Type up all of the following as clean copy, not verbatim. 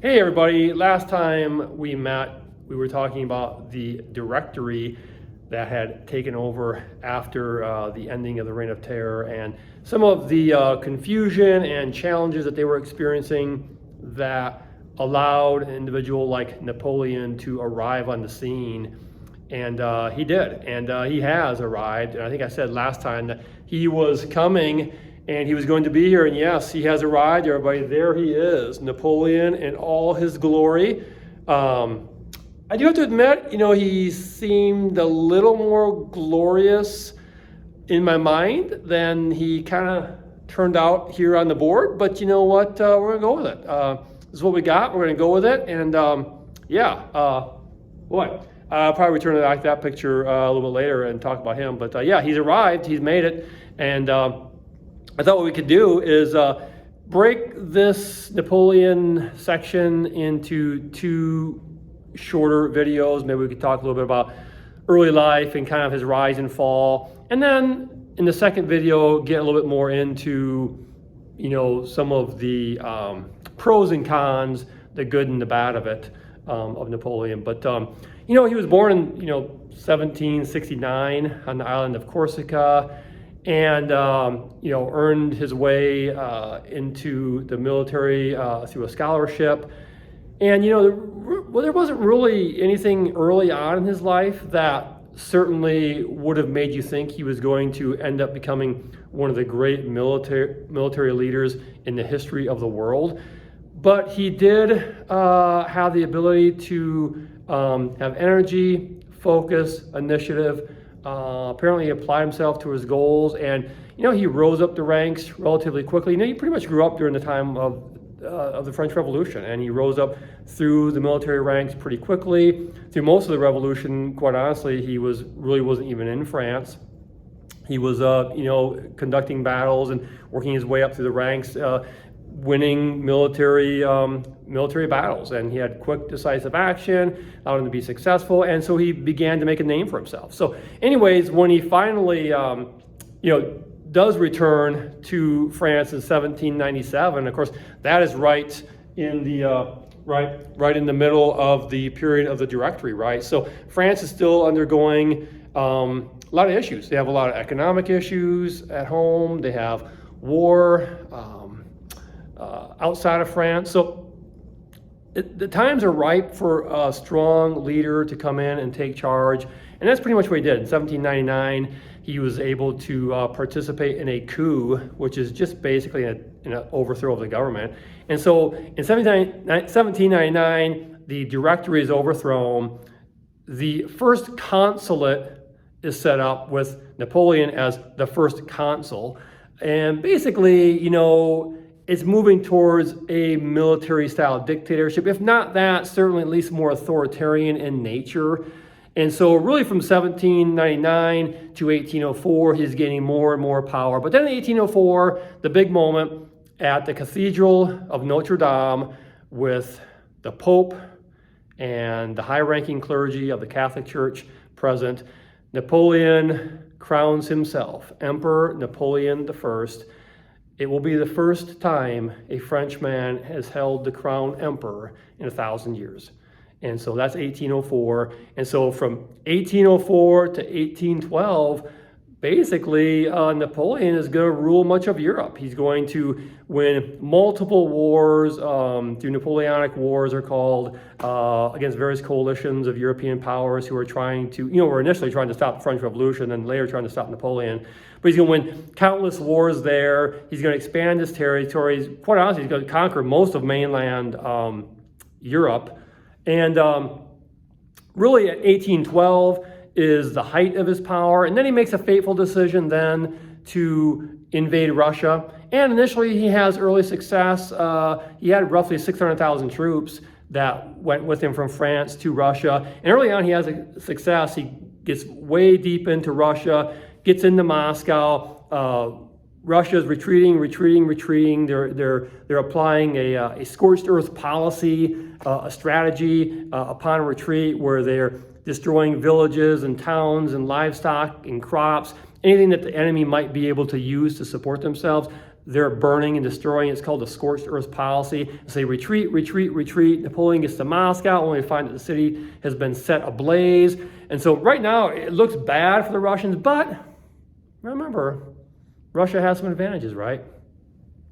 Hey everybody, last time we met, we were talking about the directory that had taken over after the ending of the Reign of Terror and some of the confusion and challenges that they were experiencing that allowed an individual like Napoleon to arrive on the scene. And he did, and he has arrived. And I think I said last time that he was coming and he was going to be here, and yes, he has arrived, everybody. There he is, Napoleon in all his glory. I do have to admit, he seemed a little more glorious in my mind than he kind of turned out here on the board. But you know what? We're going to go with it. This is what we got. We're going to go with it. And boy, I'll probably return to that picture a little bit later and talk about him. But yeah, he's arrived. He's made it. And I thought what we could do is break this Napoleon section into two shorter videos. Maybe we could talk a little bit about early life and kind of his rise and fall. And then in the second video, get a little bit more into, some of the pros and cons, the good and the bad of it, of Napoleon. But, he was born in, 1769 on the island of Corsica. And, earned his way into the military through a scholarship. And, there wasn't really anything early on in his life that certainly would have made you think he was going to end up becoming one of the great military leaders in the history of the world. But he did have the ability to have energy, focus, initiative. Apparently he applied himself to his goals, and he rose up the ranks relatively quickly. He pretty much grew up during the time of the French Revolution, and he rose up through the military ranks pretty quickly. Through most of the revolution, quite honestly, he really wasn't even in France. He was conducting battles and working his way up through the ranks, winning military battles, and he had quick, decisive action, allowed him to be successful, and so he began to make a name for himself. So, anyways, when he finally, does return to France in 1797, of course, that is right in the right in the middle of the period of the Directory, right? So France is still undergoing a lot of issues. They have a lot of economic issues at home. They have war outside of France. So the times are ripe for a strong leader to come in and take charge. And that's pretty much what he did. In 1799, he was able to participate in a coup, which is just basically an overthrow of the government. And so in 1799, the Directory is overthrown. The first consulate is set up with Napoleon as the first consul. And basically, it's moving towards a military-style dictatorship. If not that, certainly at least more authoritarian in nature. And so really from 1799 to 1804, he's gaining more and more power. But then in 1804, the big moment at the Cathedral of Notre Dame with the Pope and the high-ranking clergy of the Catholic Church present, Napoleon crowns himself Emperor Napoleon I. It will be the first time a Frenchman has held the crown emperor in 1,000 years. And so that's 1804. And so from 1804 to 1812, basically Napoleon is going to rule much of Europe. He's going to win multiple wars, through Napoleonic Wars are called, against various coalitions of European powers who are trying to, were initially trying to stop the French Revolution and later trying to stop Napoleon. But he's going to win countless wars there. He's going to expand his territories. Quite honestly, he's going to conquer most of mainland Europe. And really at 1812 is the height of his power. And then he makes a fateful decision then to invade Russia. And initially he has early success. He had roughly 600,000 troops that went with him from France to Russia. And early on he has a success. He gets way deep into Russia, gets into Moscow. Russia's retreating. They're applying a scorched earth policy, a strategy upon retreat where they're destroying villages and towns and livestock and crops, anything that the enemy might be able to use to support themselves. they're burning and destroying. It's called the scorched earth policy. They retreat, retreat, retreat. Napoleon gets to Moscow, only to find that the city has been set ablaze. And so right now it looks bad for the Russians, but remember, Russia has some advantages, right?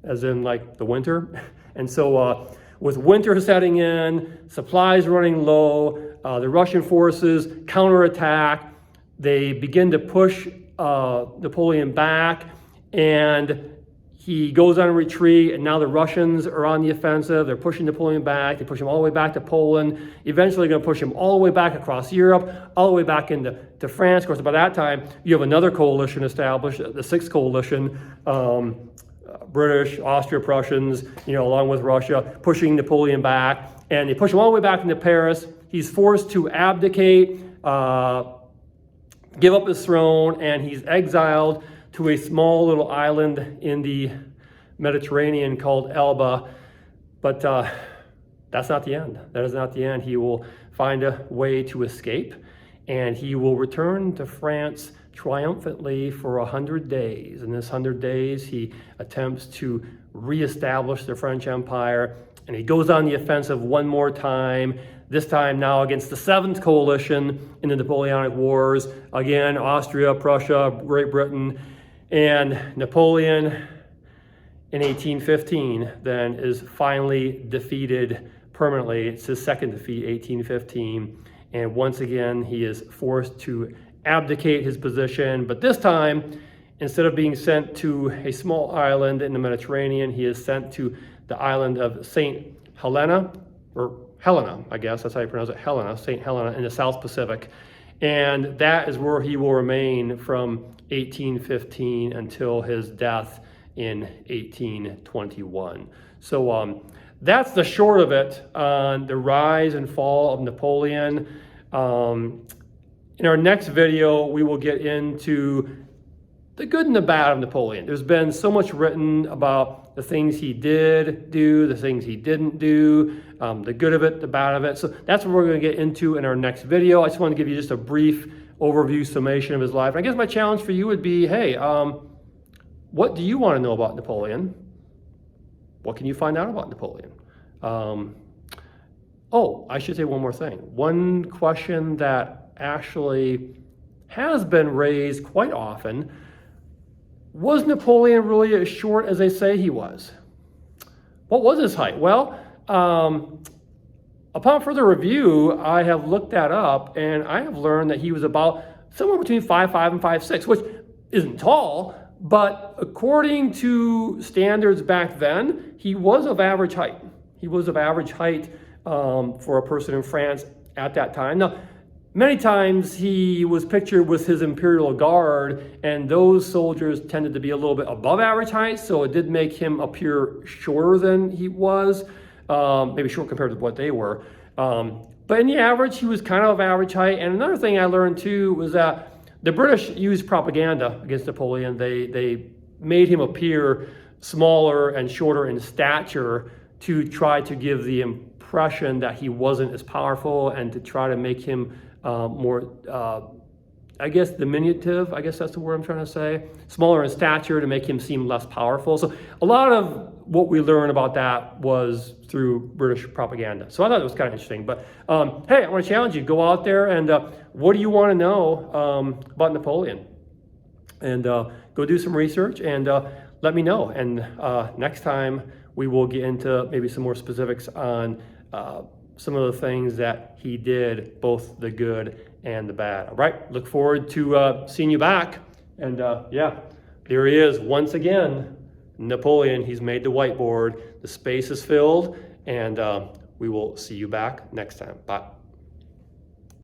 As in like the winter. And so with winter setting in, supplies running low, the Russian forces counterattack. They begin to push Napoleon back, and he goes on a retreat, and now the Russians are on the offensive. They're pushing Napoleon back. They push him all the way back to Poland. Eventually, they're going to push him all the way back across Europe, all the way back into France. Of course, by that time, you have another coalition established, the Sixth Coalition, British, Austria, Prussians, along with Russia, pushing Napoleon back. And they push him all the way back into Paris. He's forced to abdicate, give up his throne, and he's exiled to a small little island in the Mediterranean called Elba. But that's not the end. That is not the end. He will find a way to escape, and he will return to France triumphantly for 100 days. In this 100 days, he attempts to reestablish the French Empire, and he goes on the offensive one more time, this time now against the Seventh Coalition in the Napoleonic Wars. Again, Austria, Prussia, Great Britain, and Napoleon in 1815 then is finally defeated permanently. It's his second defeat, 1815. And once again, he is forced to abdicate his position. But this time, instead of being sent to a small island in the Mediterranean, he is sent to the island of St. Helena, or Helena, I guess that's how you pronounce it, Helena, St. Helena in the South Pacific. And that is where he will remain from 1815 until his death in 1821. So that's the short of it on the rise and fall of Napoleon. In our next video, we will get into the good and the bad of Napoleon. There's been so much written about the things he did do, the things he didn't do, the good of it, the bad of it. So that's what we're going to get into in our next video. I just want to give you just a brief overview summation of his life. And I guess my challenge for you would be, hey, what do you want to know about Napoleon? What can you find out about Napoleon? Oh, I should say one more thing. One question that actually has been raised quite often: was Napoleon really as short as they say he was? What was his height? Well, upon further review, I have looked that up, and I have learned that he was about somewhere between 5'5" and 5'6", which isn't tall, but according to standards back then, he was of average height. He was of average height for a person in France at that time. Now, many times he was pictured with his imperial guard, and those soldiers tended to be a little bit above average height, so it did make him appear shorter than he was, maybe short compared to what they were. But in the average, he was kind of average height. And another thing I learned too was that the British used propaganda against Napoleon. They made him appear smaller and shorter in stature to try to give the impression that he wasn't as powerful, and to try to make him more, I guess, diminutive. I guess that's the word I'm trying to say. Smaller in stature to make him seem less powerful. So a lot of what we learned about that was through British propaganda. So I thought it was kind of interesting. But hey, I want to challenge you. Go out there and what do you want to know about Napoleon? And go do some research and let me know. And next time we will get into maybe some more specifics on some of the things that he did, both the good and the bad. All right, look forward to seeing you back. And yeah, there he is once again, Napoleon. He's made the whiteboard. The space is filled, and we will see you back next time. Bye.